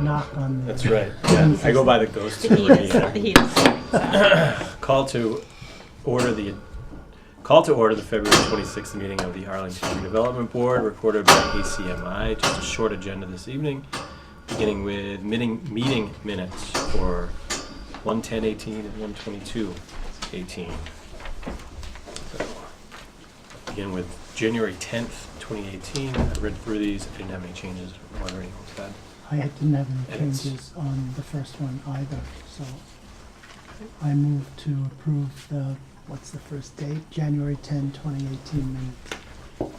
knock on the... That's right. Yeah, I go by the ghost The tour heat is, the here. heat is coming, so. Call to order the February 26th meeting of the Arlington Redevelopment Board, recorded by ACMi. Just a short agenda this evening, beginning with meeting minutes for 1/10/18 and 1/22/18. So, begin with January 10th, 2018. I read through these. I didn't have any changes or anything like that. I didn't have any Edits. changes on the first one either, so I move to approve the, what's the first date? January 10, 2018 minutes.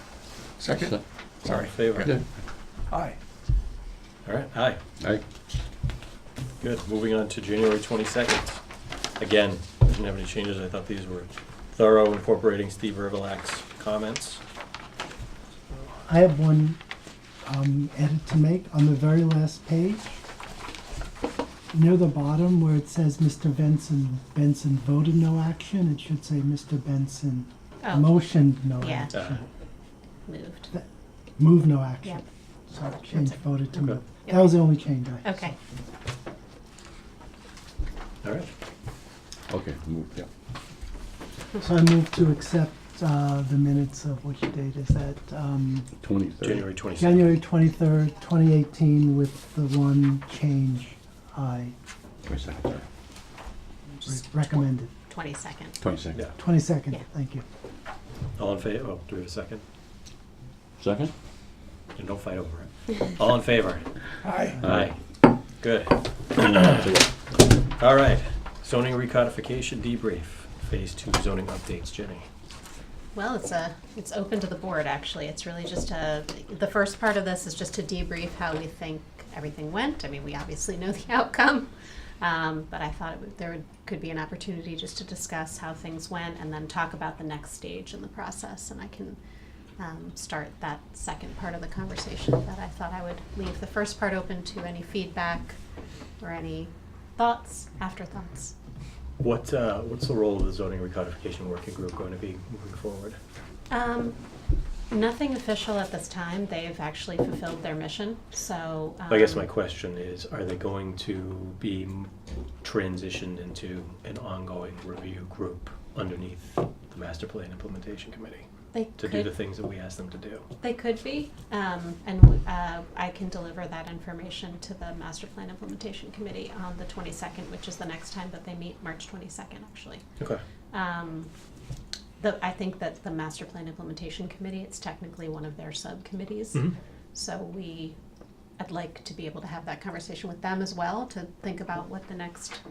Second? All in favor? Yeah. Aye. All right, aye. Aye. Good. Moving on to January 22nd. Again, didn't have any changes. I thought these were thorough, incorporating Steve Vervilak's comments. I have one edit to make on the very last page. Near the bottom where it says Mr. Benson voted no action, it should say Mr. Benson Oh, motioned no Yeah. action. moved. Move no action. Yeah. So change That's it. voted to Okay. move. That was the only change I had. Okay. All right. Okay, move, yeah. So I move to accept the minutes of, which date is that? 23rd. January 22nd. January 23rd, 2018, with the one change I 22nd, sorry. recommended. 22nd. 22nd. Yeah. 22nd, Yeah. thank you. All in favor? Oh, do we have a second? Second? And don't fight over it. All in favor? Aye. Aye. Good. All right. Zoning recodification debrief. Phase 2 zoning updates. Jenny. Well, it's open to the board, actually. It's really just the first part of this is just to debrief how we think everything went. I mean, we obviously know the outcome, but I thought could be an opportunity just to discuss how things went and then talk about the next stage in the process. And I can start that second part of the conversation, but I thought I would leave the first part open to any feedback or any thoughts, afterthoughts. What's the role of the zoning recodification working group going to be moving forward? Nothing official at this time. They've actually fulfilled their mission. So I guess my question is, are they going to be transitioned into an ongoing review group underneath the Master Plan Implementation Committee they to do the things that we asked them to do? They could be, and I can deliver that information to the Master Plan Implementation Committee on the 22nd, which is the next time that they meet, March 22nd, actually. Okay. I think that the Master Plan Implementation Committee, it's technically one of their subcommittees. Mhm. So I'd like to be able to have that conversation with them as well, to think about what the next,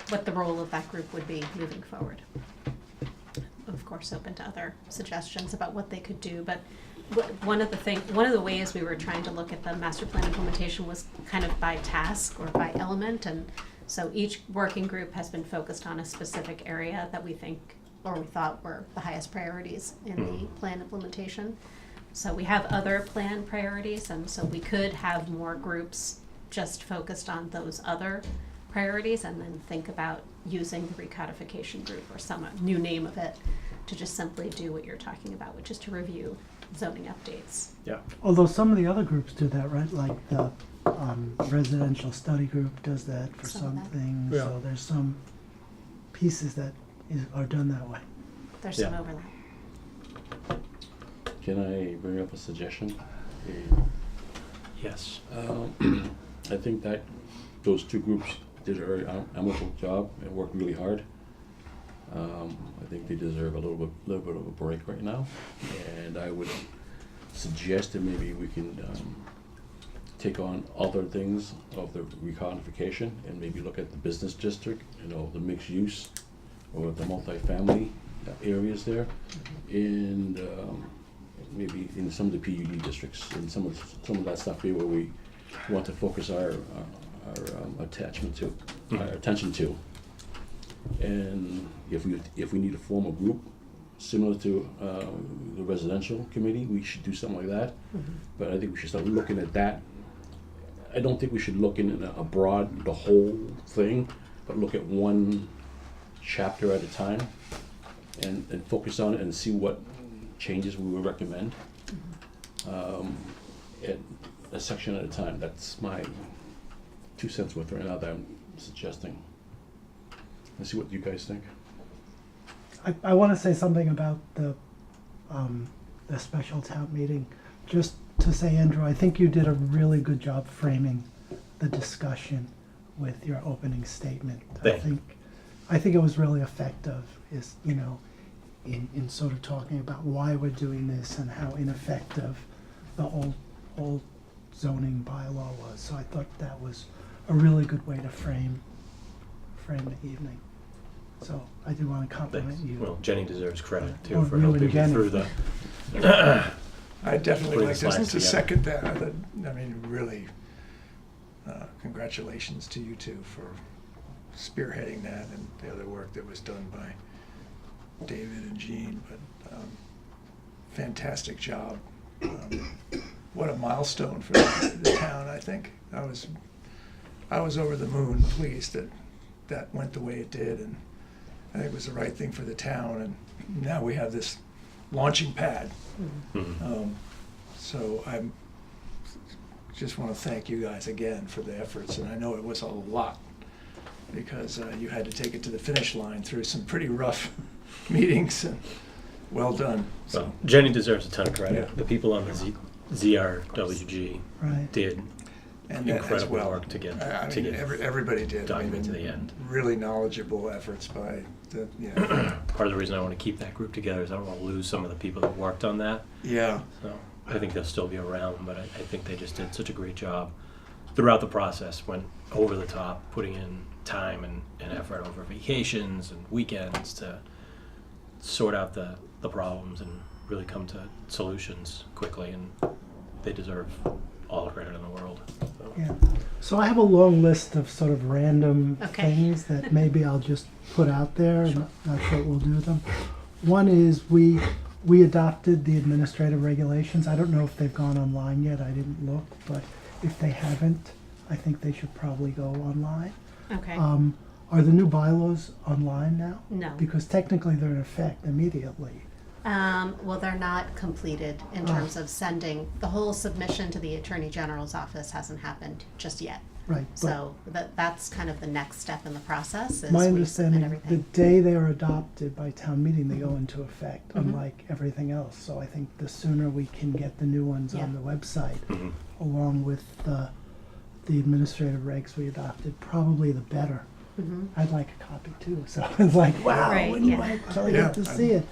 what the role of that group would be moving forward. Of course, open to other suggestions about what they could do, but one of the ways we were trying to look at the master plan implementation was kind of by task or by element, and so each working group has been focused on a specific area that we think or we thought were the highest priorities in the plan implementation. So we have other plan priorities, and so we could have more groups just focused on those other priorities and then think about using the recodification group or some new name of it to just simply do what you're talking about, which is to review zoning updates. Yeah. Although some of the other groups do that, right? Like the residential study group does that for Some of that. some things. Yeah. So there's some pieces that are done that way. There's Yeah. some overlap. Can I bring up a suggestion? Yes. I think that those two groups did a very admirable job and worked really hard. I think they deserve a little bit of a break right now, and I would suggest that maybe we can take on other things of the recodification and maybe look at the business district, the mixed use or the multifamily areas there, and maybe in some of the PUD districts and some of that stuff here where we want to focus our attachment to, our attention to. And if we need to form a group similar to the residential committee, we should do something like that. Mm-hmm. But I think we should start looking at that. I don't think we should look in a broad, the whole thing, but look at one chapter at a time and focus on it and see what changes we would recommend. And a section at a time. That's my 2 cents worth right now that I'm suggesting. Let's see what you guys think. I want to say something about the special town meeting. Just to say, Andrew, I think you did a really good job framing the discussion with your opening statement. I think it was really effective, is, you know, in sort of talking about why we're doing this and how ineffective the old zoning bylaw was. So I thought that was a really good way to frame the evening. So I do want to compliment Thanks. you. Well, Jenny deserves credit too Oh, for you helping and me Jenny. through the. I definitely Putting like the slides to together. second that. I mean, really, congratulations to you two for spearheading that and the other work that was done by David and Jean. But fantastic job. What a milestone for the town, I think. I was over the moon pleased that went the way it did, and I think it was the right thing for the town, and now we have this launching pad. Mhm. So I just want to thank you guys again for the efforts, and I know it was a lot, because you had to take it to the finish line through some pretty rough meetings, and well done. So, Well, Jenny deserves a ton of credit. Yeah. The people on the ZRWG Right. did and that as incredible well. work to get I to mean, get everybody did. document to the end. Really knowledgeable efforts by the, Part of the reason I want to keep that group together is I don't want to lose some of the people that worked on that. yeah. So I think they'll still be around, but I think they just did such a great job throughout the process. Went over the top, putting in time and effort over vacations and weekends to sort out the problems and really come to solutions quickly, and they deserve all the credit in the world. So. Yeah. So I have a long list of sort of random Okay. things that maybe I'll just put out there, and not sure what we'll do with them. One is we adopted the administrative regulations. I don't know if they've gone online yet. I didn't look, but if they haven't, I think they should probably go online. Okay. Are the new bylaws online now? No. Because technically they're in effect immediately. Well, they're not completed in terms of sending, the whole submission to the Attorney General's office hasn't happened just yet. Right. But So that's kind of the next step in the process, is my we submit understanding, the everything. day they are adopted by town meeting, they go into effect, Mhm. unlike everything else. So I think the sooner we can get the new ones on Yeah. the website, Mhm. along with the administrative regs we adopted, probably the better. Mhm. I'd like a copy too, so it's like, wow, Right, wouldn't yeah. I actually Yeah, get to see it?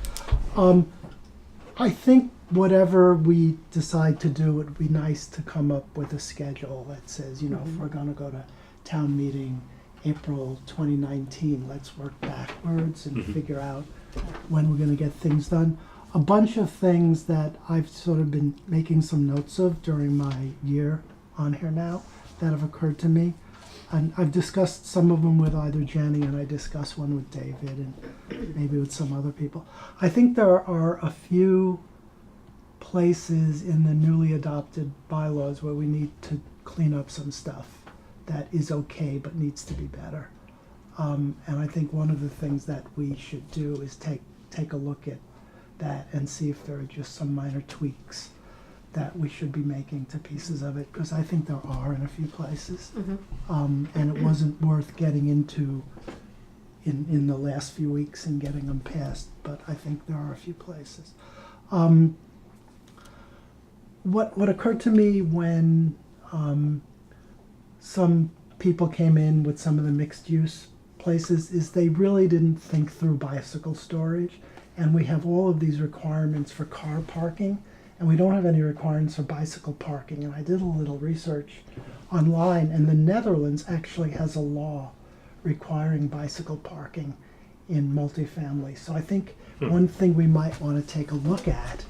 I think whatever we decide to do, it'd be nice to come up with a schedule that says, you know, if Mhm. we're gonna go to town meeting April 2019, let's work backwards and Mhm. figure out when we're gonna get things done. A bunch of things that I've sort of been making some notes of during my year on here now that have occurred to me. And I've discussed some of them with either Jenny, and I discussed one with David, and maybe with some other people. I think there are a few places in the newly adopted bylaws where we need to clean up some stuff that is okay but needs to be better. And I think one of the things that we should do is take a look at that and see if there are just some minor tweaks that we should be making to pieces of it, because I think there are in a few places. Mhm. And it wasn't worth getting into in the last few weeks and getting them passed, but I think there are a few places. What occurred to me when some people came in with some of the mixed use places is they really didn't think through bicycle storage, and we have all of these requirements for car parking, and we don't have any requirements for bicycle parking. And I did a little research online, and the Netherlands actually has a law requiring bicycle parking in multifamily. So I think one thing we might want to take a look at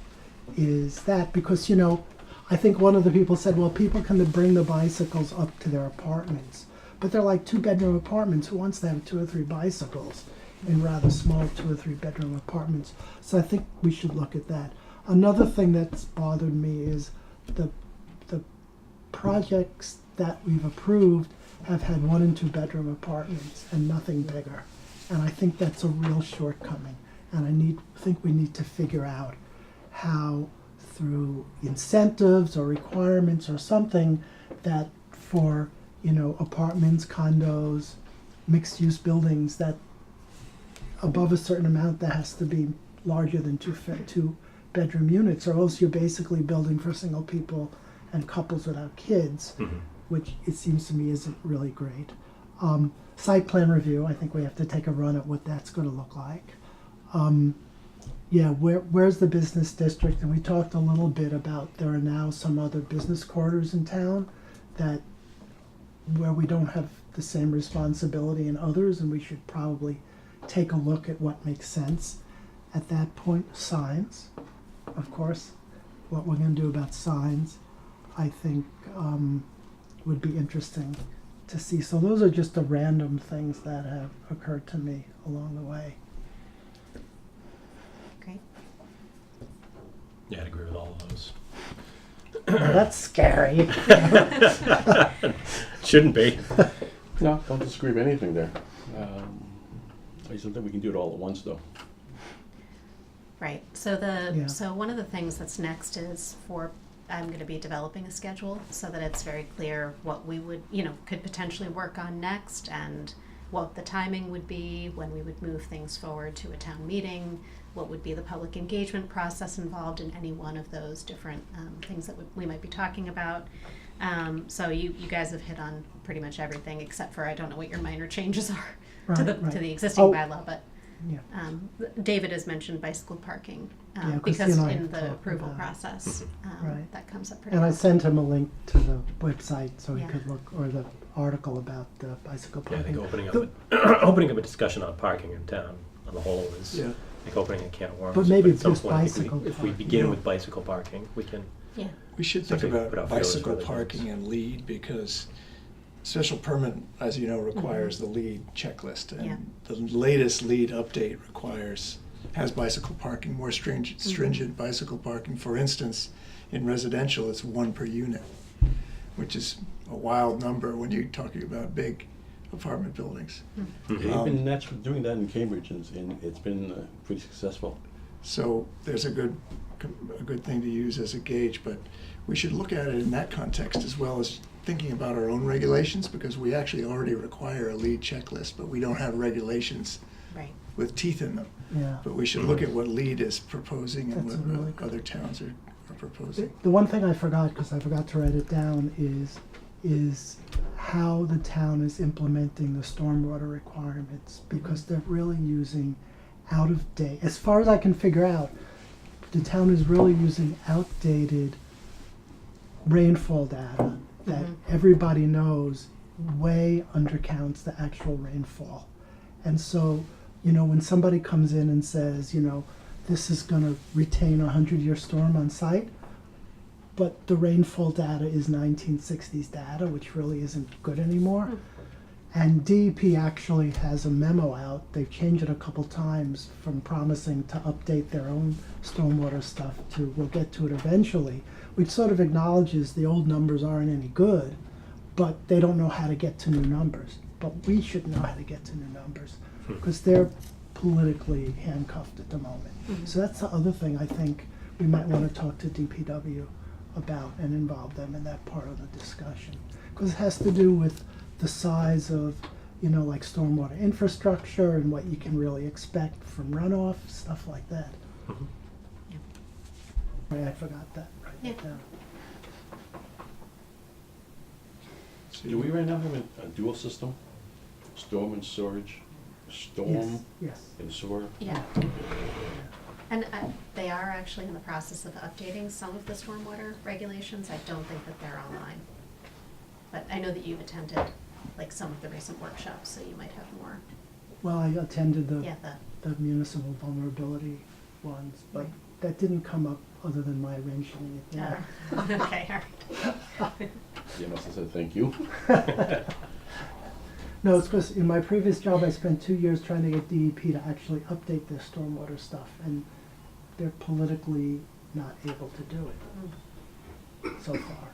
is that, because, you know, I think one of the people said, well, people can bring the bicycles up to their apartments, but they're like 2-bedroom apartments. Who wants to have 2 or 3 bicycles in rather small 2 or 3 bedroom apartments? So I think we should look at that. Another thing that's bothered me is the projects that we've approved have had 1 and 2 bedroom apartments and nothing bigger. And I think that's a real shortcoming. And I think we need to figure out how through incentives or requirements or something that for, apartments, condos, mixed-use buildings, that above a certain amount, that has to be larger than two bedroom units, or else you're basically building for single people and couples without kids, which it seems to me isn't really great. Site plan review, I think we have to take a run at what that's going to look like. Where's the business district? And we talked a little bit about there are now some other business corridors in town where we don't have the same responsibility in others, and we should probably take a look at what makes sense. At that point, signs, of course, what we're going to do about signs, I think would be interesting to see. So those are just the random things that have occurred to me along the way. Great. Yeah, I'd agree with all of those. Well, that's scary. Shouldn't be. No, don't disagree with anything there. I just don't think we can do it all at once, though. Right. So Yeah. so one of the things that's next is I'm going to be developing a schedule so that it's very clear what we would, could potentially work on next, and what the timing would be, when we would move things forward to a town meeting, what would be the public engagement process involved in any one of those different things that we might be talking about. So you guys have hit on pretty much everything, except for I don't know what your minor changes are to the existing bylaw, but Yeah. David has mentioned bicycle parking Yeah, 'cause because he and I in have the talked approval about it. process Right. that comes up pretty And I often. sent him a link to the website so he Yeah. could look, or the article about the bicycle Yeah, I parking. think The- opening up a discussion on parking in town on the whole is Yeah. like opening a can of worms. But maybe at some just point, bicycle if we parking. begin with bicycle parking, we can. Yeah. We should think Okay, put about out feelers bicycle for other parking things. and lead, because special permit, as you know, requires the lead checklist. Yeah. And the latest lead update has bicycle parking, more stringent bicycle parking. For instance, in residential, it's 1 per unit, which is a wild number when you're talking about big apartment buildings. They've been doing that in Cambridge, and it's been pretty successful. So there's a good thing to use as a gauge, but we should look at it in that context as well as thinking about our own regulations, because we actually already require a lead checklist, but we don't have regulations Right. with teeth in them. Yeah. But we should look at what LEED is proposing and That's what really good. other towns are proposing. The one thing I forgot, because I forgot to write it down, is how the town is implementing the stormwater requirements, because they're really using out of date, as far as I can figure out, the town is really using outdated rainfall data that everybody knows way undercounts the actual rainfall. And so, when somebody comes in and says, this is going to retain a 100-year storm on site, but the rainfall data is 1960s data, which really isn't good anymore. And DEP actually has a memo out. They've changed it a couple times from promising to update their own stormwater stuff to we'll get to it eventually, which sort of acknowledges the old numbers aren't any good, but they don't know how to get to new numbers. But we should know how to get to new numbers, because they're politically handcuffed at the moment. So that's the other thing I think we might want to talk to DPW about and involve them in that part of the discussion. Because it has to do with the size of, like stormwater infrastructure and what you can really expect from runoff, stuff like that. Yeah. Right, I forgot that. Write that Yeah. down. Do we right now have a dual system? Storm and storage? Storm Yes. and sewer? Yeah. And they are actually in the process of updating some of the stormwater regulations. I don't think that they're online. But I know that you've attended some of the recent workshops, so you might have more. Well, I attended the Yeah, the municipal vulnerability ones, but that didn't come up other than my mentioning it there. Okay, all right. You must have said thank you. No, it's because in my previous job, I spent 2 years trying to get DEP to actually update their stormwater stuff, and they're politically not able to do it so far.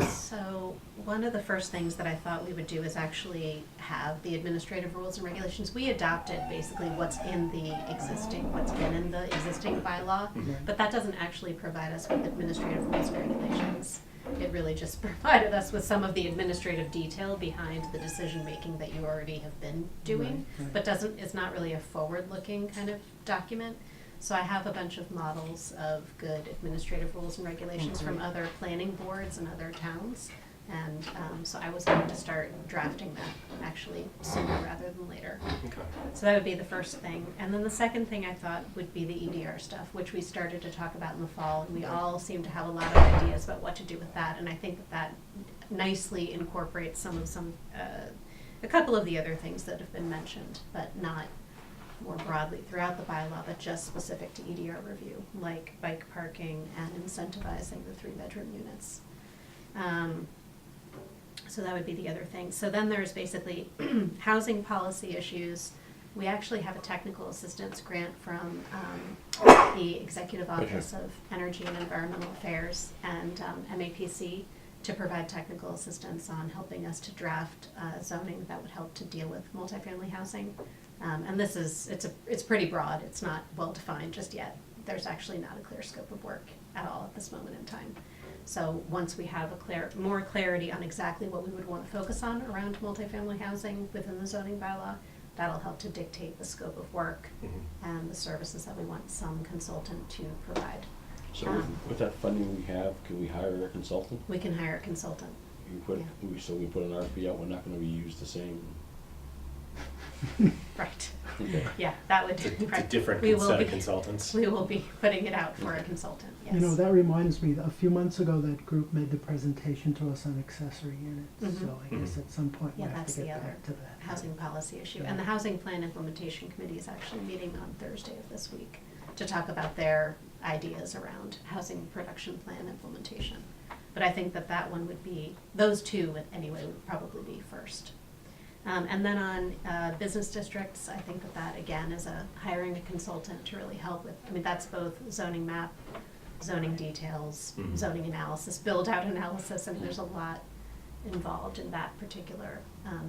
So one of the first things that I thought we would do is actually have the administrative rules and regulations. We adopted basically what's been in the existing bylaw, but that doesn't actually provide us with administrative rules and regulations. It really just provided us with some of the administrative detail behind the decision-making that you already have been doing, Right. but it's not really a forward-looking kind of document. So I have a bunch of models of good administrative rules and regulations from other planning boards and other towns. And so I was going to start drafting that actually sooner rather than later. Okay. So that would be the first thing. And then the second thing I thought would be the EDR stuff, which we started to talk about in the fall. And we all seem to have a lot of ideas about what to do with that. And I think that nicely incorporates a couple of the other things that have been mentioned, but not more broadly throughout the bylaw, but just specific to EDR review, like bike parking and incentivizing the 3-bedroom units. So that would be the other thing. So then there's basically housing policy issues. We actually have a technical assistance grant from the Executive Office of Energy and Environmental Affairs and MAPC to provide technical assistance on helping us to draft zoning that would help to deal with multifamily housing. And it's pretty broad. It's not well defined just yet. There's actually not a clear scope of work at all at this moment in time. So once we have more clarity on exactly what we would want to focus on around multifamily housing within the zoning bylaw, that'll help to dictate the scope of work and the services that we want some consultant to provide. So with that funding we have, can we hire a consultant? We can hire a consultant. So we put an RFP out, we're not gonna reuse the same. Right. Okay. Yeah, that would. It's a right. different We will set be- of consultants. We will be putting it out for a consultant, yes. You know, that reminds me, a few months ago, that group made the presentation to us on accessory units. Mhm. So I guess at some point we Yeah, have that's to the get other back to that. housing policy issue. Yeah. And the Housing Plan Implementation Committee is actually meeting on Thursday of this week to talk about their ideas around housing production plan implementation. But I think that one would be, those two anyway would probably be first. And then on business districts, I think that again is hiring a consultant to really help with, I mean, that's both zoning map, zoning details, zoning analysis, build out analysis. I mean, there's a lot involved in that particular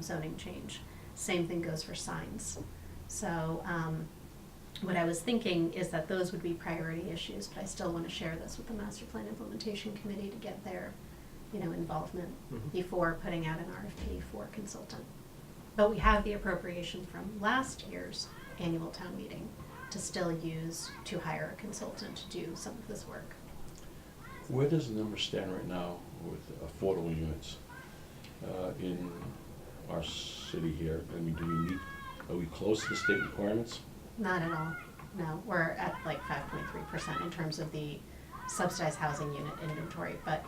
zoning change. Same thing goes for signs. So what I was thinking is that those would be priority issues, but I still want to share this with the Master Plan Implementation Committee to get their, involvement before putting out an RFP for a consultant. But we have the appropriation from last year's annual town meeting to still use to hire a consultant to do some of this work. Where does the number stand right now with affordable units in our city here? I mean, are we close to the state requirements? Not at all, no. We're at like 5.3% in terms of the subsidized housing unit inventory, but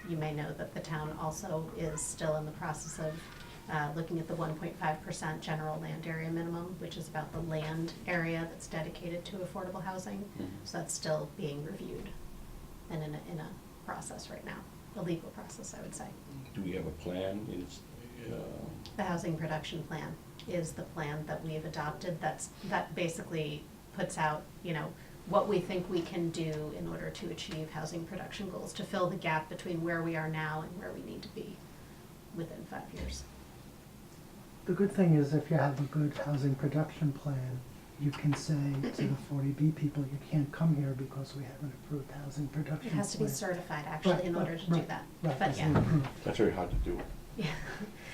you may know that the town also is still in the process of looking at the 1.5% general land area minimum, which is about the land area that's dedicated to affordable housing. Mm-hmm. So that's still being reviewed and in a process right now, a legal process, I would say. Do we have a plan? The housing production plan is the plan that we've adopted that basically puts out, what we think we can do in order to achieve housing production goals, to fill the gap between where we are now and where we need to be within 5 years. The good thing is if you have a good housing production plan, you can say to the 40B people, you can't come here because we have an approved housing production It plan. has to be certified actually in order to do that. Right, But it's yeah. approved. That's very hard to do. Yeah.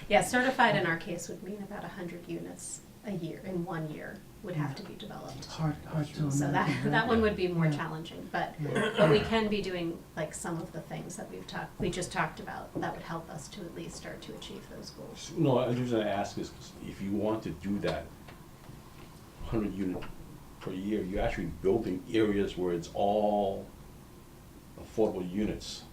Yeah, certified in our case would mean about 100 units a year, in 1 year, would have to be developed. It's hard to imagine. So that one would be more Yeah. challenging, but Yeah. we can be doing like some of the things that we just talked about that would help us to at least start to achieve those goals. No, the reason I ask is 'cause if you want to do that 100 unit per year, you're actually building areas where it's all affordable units.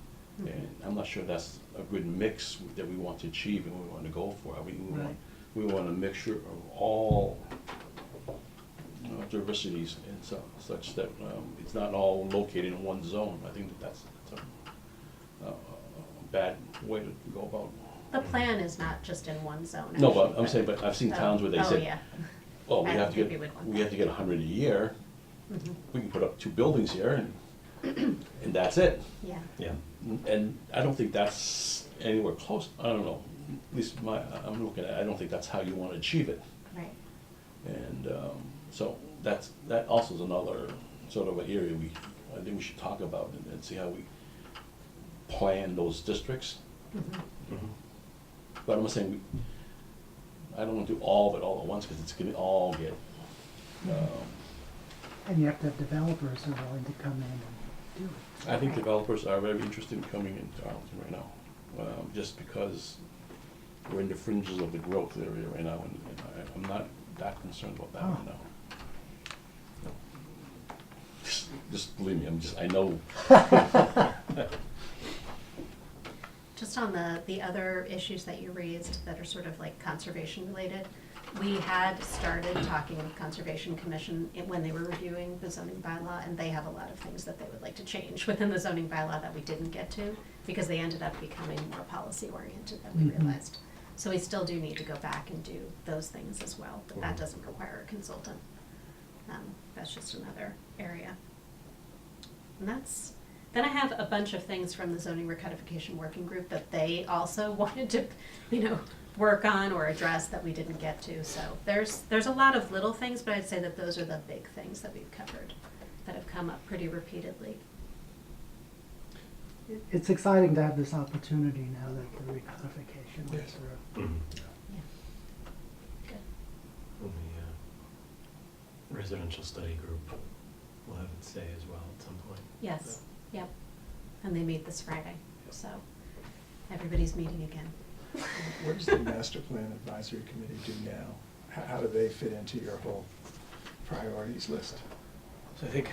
Mhm. And I'm not sure that's a good mix that we want to achieve and we want to go for. I mean, Right. we want a mixture of all diversities and such that it's not all located in one zone. I think that's a bad way to go about. The plan is not just in one zone. No, actually, but I'm saying, but I've seen towns where they Oh, said, yeah. well, I don't think we would want we have to get 100 a year. Mhm. We can put up 2 buildings here and And that's it. Yeah. Yeah. And I don't think that's anywhere close, I don't know, at least I'm looking at it, I don't think that's how you want to achieve it. Right. And so that also is another sort of an area I think we should talk about and see how we plan those districts. Mhm. But I'm not saying, I don't want to do all of it all at once, because it's going to all get, And you have to have developers who are willing to come in and do it. I think developers are very interested in coming into Arlington right now, just because we're in the fringes of the growth area right now, and I'm not that concerned about that Oh. right now. Just believe me, I know. Just on the other issues that you raised that are sort of like conservation related, we had started talking with Conservation Commission when they were reviewing the zoning bylaw, and they have a lot of things that they would like to change within the zoning bylaw that we didn't get to, because they ended up becoming more policy oriented than we Mhm. realized. So we still do need to go back and do those things as well, but that Mhm. doesn't require a consultant. That's just another area. And then I have a bunch of things from the zoning recodification working group that they also wanted to, work on or address that we didn't get to. So there's a lot of little things, but I'd say that those are the big things that we've covered that have come up pretty repeatedly. It's exciting to have this opportunity now that the recodification is Yes. through. Mhm. Yeah. Good. And the residential study group will have its say as well at some point. Yes, yep. And they meet this Friday, so everybody's meeting again. What does the master plan advisory committee do now? How do they fit into your whole priorities list? So I think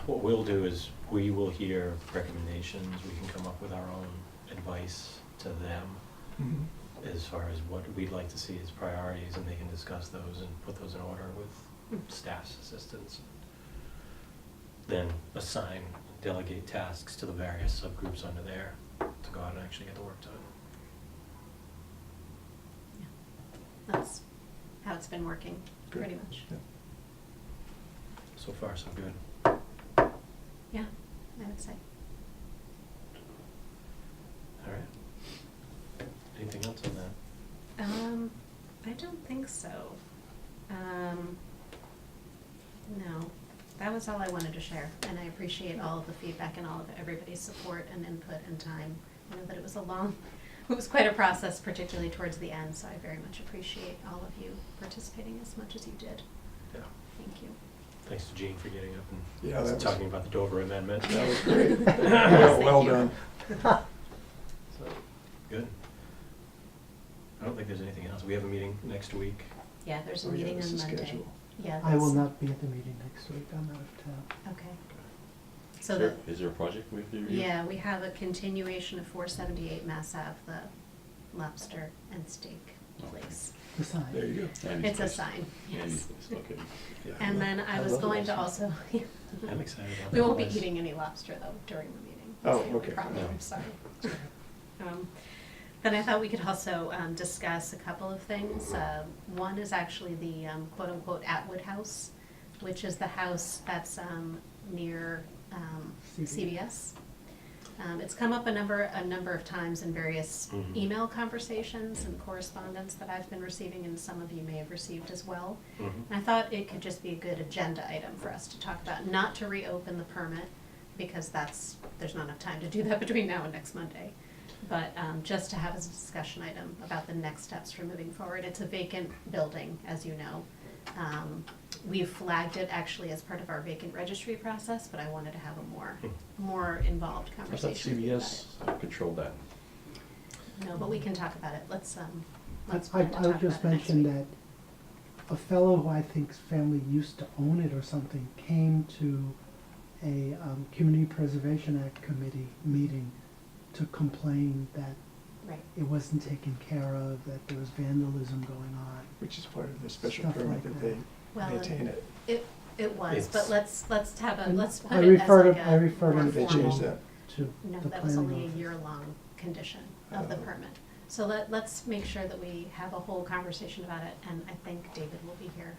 what we'll do is we will hear recommendations, we can come up with our own advice to them Mhm. as far as what we'd like to see as priorities, and they can discuss those and put those in order with staff's assistance. Then assign, delegate tasks to the various subgroups under there to go out and actually get the work done. Yeah. That's how it's been working, Good. pretty much. Yeah. So far, so good. Yeah, I would say. All right. Anything else on that? I don't think so. No, that was all I wanted to share, and I appreciate all of the feedback and all of everybody's support and input and time. I know that it was it was quite a process, particularly towards the end, so I very much appreciate all of you participating as much as you did. Yeah. Thank you. Thanks to Jean for getting up Yeah, and that was- talking about the Dover Amendment. That was great. Thank Well you. done. So, good. I don't think there's anything else. We have a meeting next week. Yeah, there's a Oh, yeah, meeting this on is Monday. scheduled. Yeah. I will that's- not be at the meeting next week, I'm out of town. Okay. So the, Is there a project we have to review? yeah, we have a continuation of 478 Mass Ave, the lobster and steak place. The sign. There you go. Andy's It's a place. sign, Andy's yes. place, okay. Yeah. And then I was love going to lobster. also, I'm excited about that. we won't be place. eating any lobster though during the meeting. Oh, That's the only okay. problem. No. I'm sorry. Then I thought we could also discuss a couple of things. One is actually the quote-unquote Atwood House, which is the house that's near CVS. It's come up a number of times in various Mhm. email conversations and correspondence that I've been receiving, and some of you may have received as well. Mhm. And I thought it could just be a good agenda item for us to talk about, not to reopen the permit, because there's not enough time to do that between now and next Monday. But just to have as a discussion item about the next steps for moving forward. It's a vacant building, as you know. We've flagged it actually as part of our vacant registry process, but I wanted to have a more involved I thought conversation with you about CVS controlled that. it. No, but we can talk about it. Let's I plan to I talk would just about it next mention week. that a fellow who I think's family used to own it or something came to a Community Preservation Act committee meeting to complain that Right. it wasn't taken care of, that there was vandalism going on. Which is part of the special Stuff permit like that that. they Well, maintain it. It was, but It's- let's have And let's put I it as referred like it- a I referred more it They to- changed formal. that. To No, the that was planning only a office. year-long condition of the Oh. permit. So let's make sure that we have a whole conversation about it, and I think David will be here,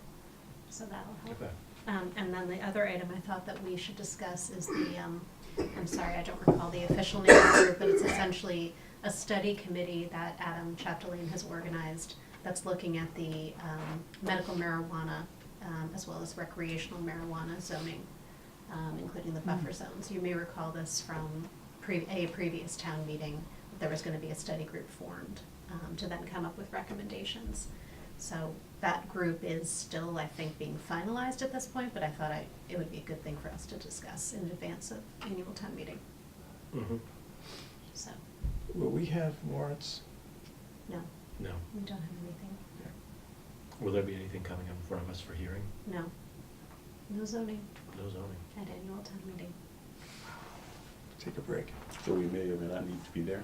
so that'll help. Okay. And then the other item I thought that we should discuss is the, I'm sorry, I don't recall the official name of the group, but it's essentially a study committee that Adam Chapdelaine has organized that's looking at the medical marijuana as well as recreational marijuana zoning, including the buffer zones. You may recall this from a previous town meeting. There was going to be a study group formed to then come up with recommendations. So that group is still, I think, being finalized at this point, but I thought it would be a good thing for us to discuss in advance of annual town meeting. Mm-hmm. So, Will we have warrants? no, No. we don't have anything. Will there be anything coming up in front of us for hearing? No. No zoning No zoning. at annual town meeting. Take a break. So we may or may not need to be there.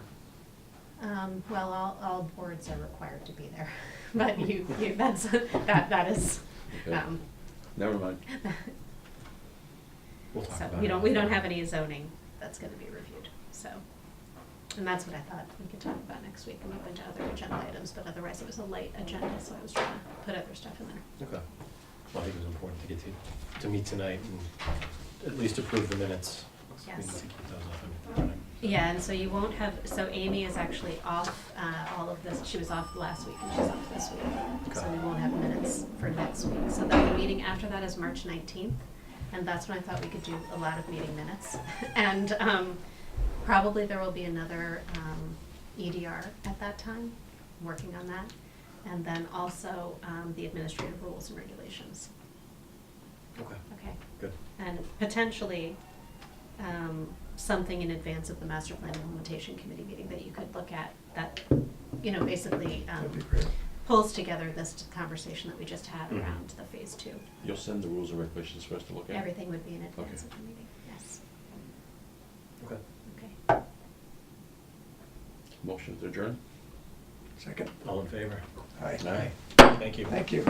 Well, all boards are required to be there, but that's, that is, Okay. Never mind. We'll talk so about we it. don't have any zoning that's gonna be reviewed, so. And that's what I thought we could talk about next week and move into other agenda items, but otherwise it was a light agenda, so I was trying to put other stuff in there. Okay. Well, I think it was important to get to meet tonight and at least approve the minutes. So we need Yes. to keep those up and running. Yeah, and so you won't have, so Amy is actually off, all of this, she was off last week and she's off this week. So Okay. we won't have minutes for next week. So the meeting after that is March 19th, and that's when I thought we could do a lot of meeting minutes. And probably there will be another EDR at that time, working on that. And then also the administrative rules and regulations. Okay. Okay. Good. And potentially, something in advance of the master plan implementation committee meeting that you could look at that, basically, That'd be great. pulls together this conversation that we just had Mhm. around the phase 2. You'll send the rules and regulations for us to look at? Everything would be in advance Okay. of the meeting, yes. Okay. Okay. Motion to adjourn? Second. All in favor? Aye. Aye. Thank you. Thank you.